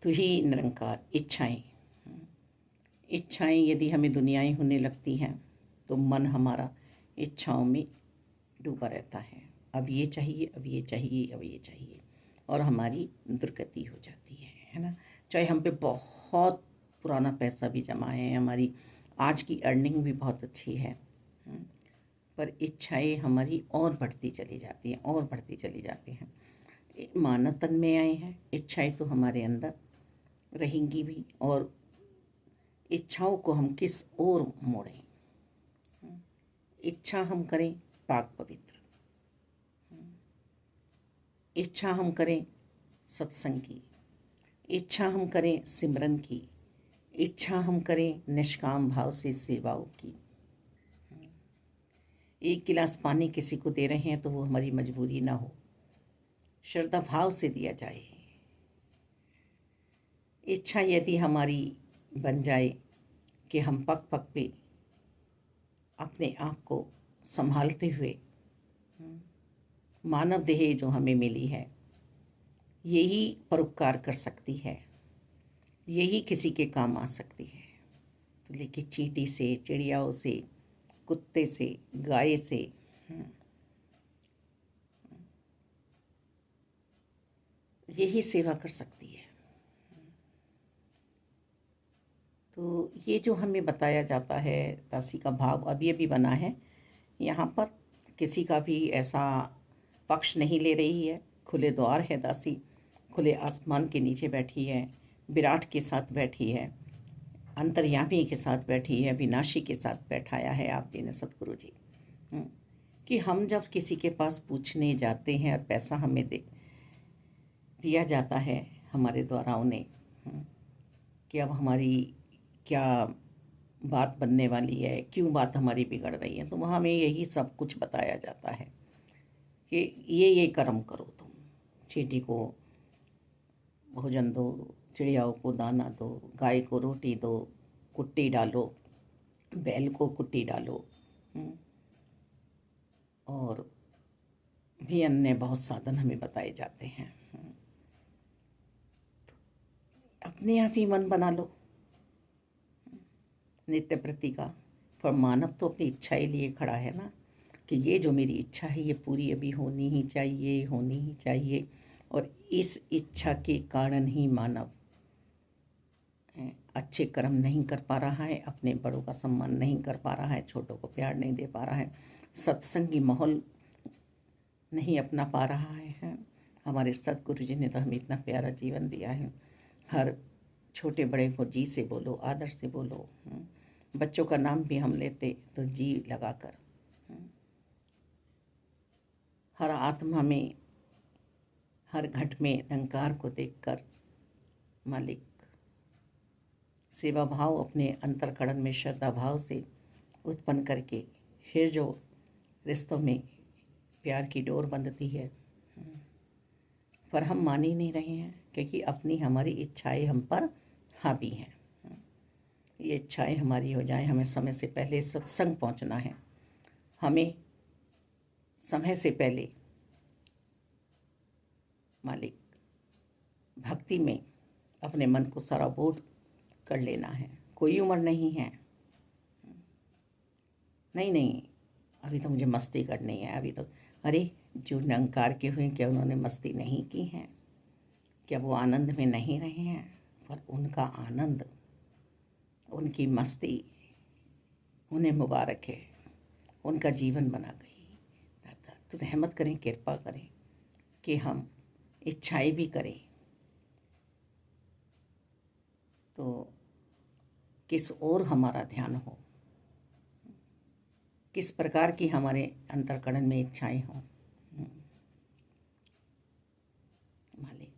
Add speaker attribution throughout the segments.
Speaker 1: तू ही निरंकार। इच्छाएं, इच्छाएं यदि हमें दुनियाएं होने लगती हैं तो मन हमारा इच्छाओं में डूबा रहता है। अब ये चाहिए, अब ये चाहिए, अब ये चाहिए, और हमारी दुर्गति हो जाती है ना। चाहे हम पे बहुत पुराना पैसा भी जमा है, हमारी आज की अर्निंग भी बहुत अच्छी है, पर इच्छाएं हमारी और बढ़ती चली जाती हैं, और बढ़ती चली जाती हैं। मानव तन में आए हैं, इच्छाएं तो हमारे अंदर रहेंगी भी, और इच्छाओं को हम किस ओर मोड़ें। इच्छा हम करें पाक पवित्र, इच्छा हम करें सत्संग की, इच्छा हम करें सिमरन की, इच्छा हम करें निष्काम भाव से सेवाओं की। एक गिलास पानी किसी को दे रहे हैं तो वो हमारी मजबूरी ना हो, श्रद्धा भाव से दिया जाए। इच्छा यदि हमारी बन जाए कि हम पग पग पे अपने आप को संभालते हुए, मानव देह जो हमें मिली है यही परोपकार कर सकती है, यही किसी के काम आ सकती है। तो लेकिन चींटी से, चिड़ियाओं से, कुत्ते से, गाय से यही सेवा कर सकती है। तो ये जो हमें बताया जाता है, दासी का भाव अब ये भी बना है यहाँ पर, किसी का भी ऐसा पक्ष नहीं ले रही है। खुले द्वार है दासी, खुले आसमान के नीचे बैठी है, विराट के साथ बैठी है, अंतर्यामी के साथ बैठी है, विनाशी के साथ बैठाया है आप जी ने सतगुरु जी। कि हम जब किसी के पास पूछने जाते हैं और पैसा हमें दिया जाता है हमारे द्वारा उन्हें, कि अब हमारी क्या बात बनने वाली है, क्यों बात हमारी बिगड़ रही है, तो वहाँ हमें यही सब कुछ बताया जाता है कि ये कर्म करो, तुम चींटी को भोजन दो, चिड़ियाओं को दाना दो, गाय को रोटी दो, कुट्टी डालो, बैल को कुट्टी डालो, और भी अन्य बहुत साधन हमें बताए जाते हैं। अपने आप ही मन बना लो नित्य प्रति का, पर मानव तो अपनी इच्छा ही लिए खड़ा है ना, कि ये जो मेरी इच्छा है ये पूरी अभी होनी ही चाहिए, होनी ही चाहिए। और इस इच्छा के कारण ही मानव अच्छे कर्म नहीं कर पा रहा है, अपने बड़ों का सम्मान नहीं कर पा रहा है, छोटों को प्यार नहीं दे पा रहा है, सत्संगी माहौल नहीं अपना पा रहा है। हमारे सतगुरु जी ने तो हमें इतना प्यारा जीवन दिया है, हर छोटे बड़े को जी से बोलो, आदर से बोलो। बच्चों का नाम भी हम लेते तो जी लगाकर, हर आत्मा में, हर घट में निरंकार को देखकर मालिक सेवा भाव अपने अंतर्करण में श्रद्धा भाव से उत्पन्न करके फिर जो रिश्तों में प्यार की डोर बंधती है, पर हम मान ही नहीं रहे हैं, क्योंकि अपनी हमारी इच्छाएं हम पर हावी हैं। ये इच्छाएं हमारी हो जाएं, हमें समय से पहले सत्संग पहुंचना है, हमें समय से पहले मालिक भक्ति में अपने मन को सराबोर कर लेना है। कोई उम्र नहीं है, नहीं अभी तो मुझे मस्ती करनी है, अभी तो, अरे जो निरंकार के हुए क्या उन्होंने मस्ती नहीं की है? क्या वो आनंद में नहीं रहे हैं? पर उनका आनंद, उनकी मस्ती उन्हें मुबारक है, उनका जीवन बना गई। दादा तो रहमत करें, कृपा करें कि हम इच्छाएं भी करें तो किस ओर हमारा ध्यान हो, किस प्रकार की हमारे अंतर्करण में इच्छाएं हों। मालिक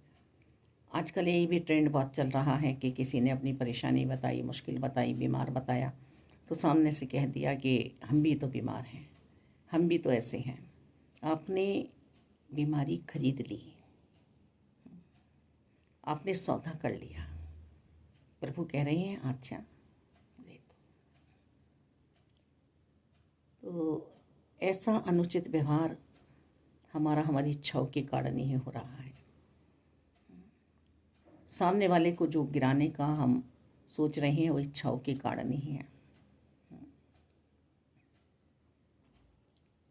Speaker 1: आजकल यही भी ट्रेंड बहुत चल रहा है कि किसी ने अपनी परेशानी बताई, मुश्किल बताई, बीमार बताया, तो सामने से कह दिया कि हम भी तो बीमार हैं, हम भी तो ऐसे हैं। आपने बीमारी खरीद ली, आपने सौदा कर लिया, प्रभु कह रहे हैं अच्छा ले तो ऐसा अनुचित व्यवहार हमारी इच्छाओं के कारण ही हो रहा है। सामने वाले को जो गिराने का हम सोच रहे हैं वो इच्छाओं के कारण ही है।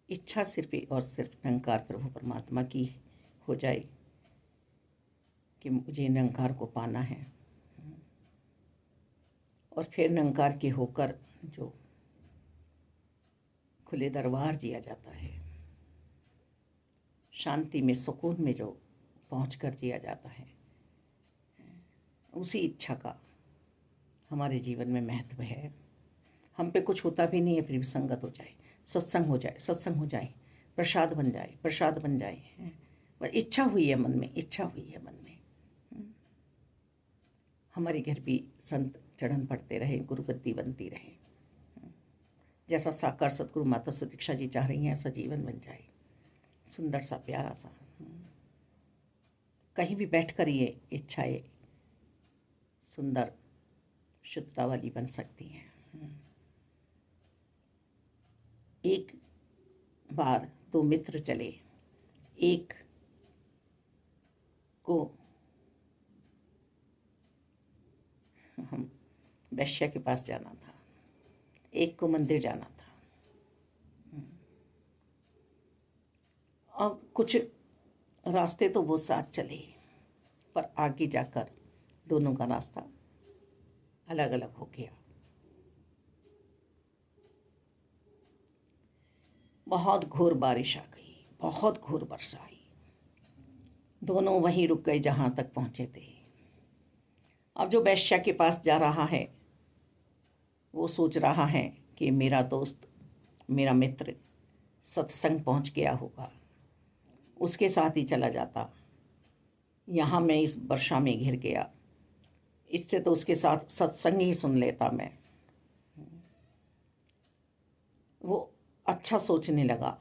Speaker 1: इच्छा सिर्फ और सिर्फ निरंकार प्रभु परमात्मा की हो जाए कि मुझे निरंकार को पाना है, और फिर निरंकार के होकर जो खुले दरबार जिया जाता है, शांति में सुकून में जो पहुंचकर जिया जाता है, उसी इच्छा का हमारे जीवन में महत्व है। हम पे कुछ होता भी नहीं है, फिर भी संगत हो जाए, सत्संग हो जाए, सत्संग हो जाए, प्रसाद बन जाए, प्रसाद बन जाए, पर इच्छा हुई है मन में, इच्छा हुई है मन में। हमारे घर भी संत चढ़न पड़ते रहे, गुरुगद्दी बनती रहे, जैसा साकार सतगुरु माता सुदीक्षा जी चाह रही हैं ऐसा जीवन बन जाए, सुंदर सा प्यारा सा। कहीं भी बैठकर ये इच्छाएं सुंदर शुद्धता वाली बन सकती हैं। एक बार दो मित्र चले, एक को हम वैश्या के पास जाना था, एक को मंदिर जाना था। और कुछ रास्ते तो वो साथ चले, पर आगे जाकर दोनों का रास्ता अलग अलग हो गया। बहुत घोर बारिश आ गई, बहुत घोर वर्षा आई, दोनों वहीं रुक गए जहां तक पहुंचे थे। अब जो वैश्या के पास जा रहा है वो सोच रहा है कि मेरा दोस्त, मेरा मित्र सत्संग पहुंच गया होगा, उसके साथ ही चला जाता। यहाँ मैं इस वर्षा में घिर गया, इससे तो उसके साथ सत्संग ही सुन लेता मैं। वो अच्छा सोचने लगा,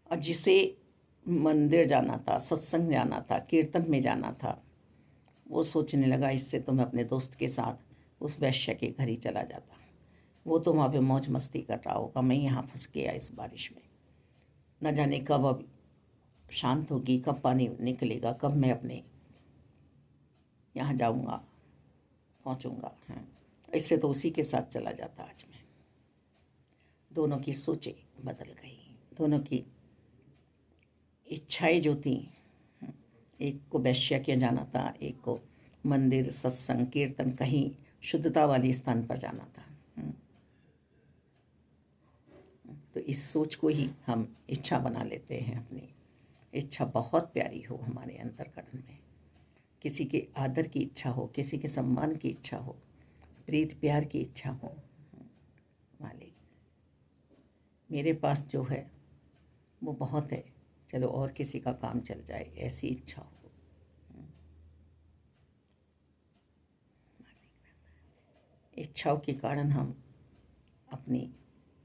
Speaker 1: और जिसे मंदिर जाना था, सत्संग जाना था, कीर्तन में जाना था, वो सोचने लगा इससे तो मैं अपने दोस्त के साथ उस वैश्य के घर ही चला जाता। वो तो वहाँ पे मौज मस्ती कर रहा होगा, मैं यहाँ फंस गया इस बारिश में। न जाने कब अब शांत होगी, कब पानी निकलेगा, कब मैं अपने यहाँ जाऊँगा, पहुँचूँगा। हाँ, इससे तो उसी के साथ चला जाता आज मैं। दोनों की सोचें बदल गई, दोनों की इच्छाएं जो थी, एक को वैश्या के जाना था, एक को मंदिर, सत्संग, कीर्तन, कहीं शुद्धता वाले स्थान पर जाना था। तो इस सोच को ही हम इच्छा बना लेते हैं अपनी। इच्छा बहुत प्यारी हो हमारे अंतर्करण में, किसी के आदर की इच्छा हो, किसी के सम्मान की इच्छा हो, प्रीत प्यार की इच्छा हो। मालिक मेरे पास जो है वो बहुत है, चलो और किसी का काम चल जाए, ऐसी इच्छा हो। इच्छाओं के कारण हम अपनी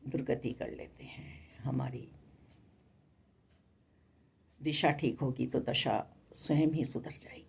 Speaker 1: दुर्गति कर लेते हैं। हमारी दिशा ठीक होगी तो दशा स्वयं ही सुधर जाएगी।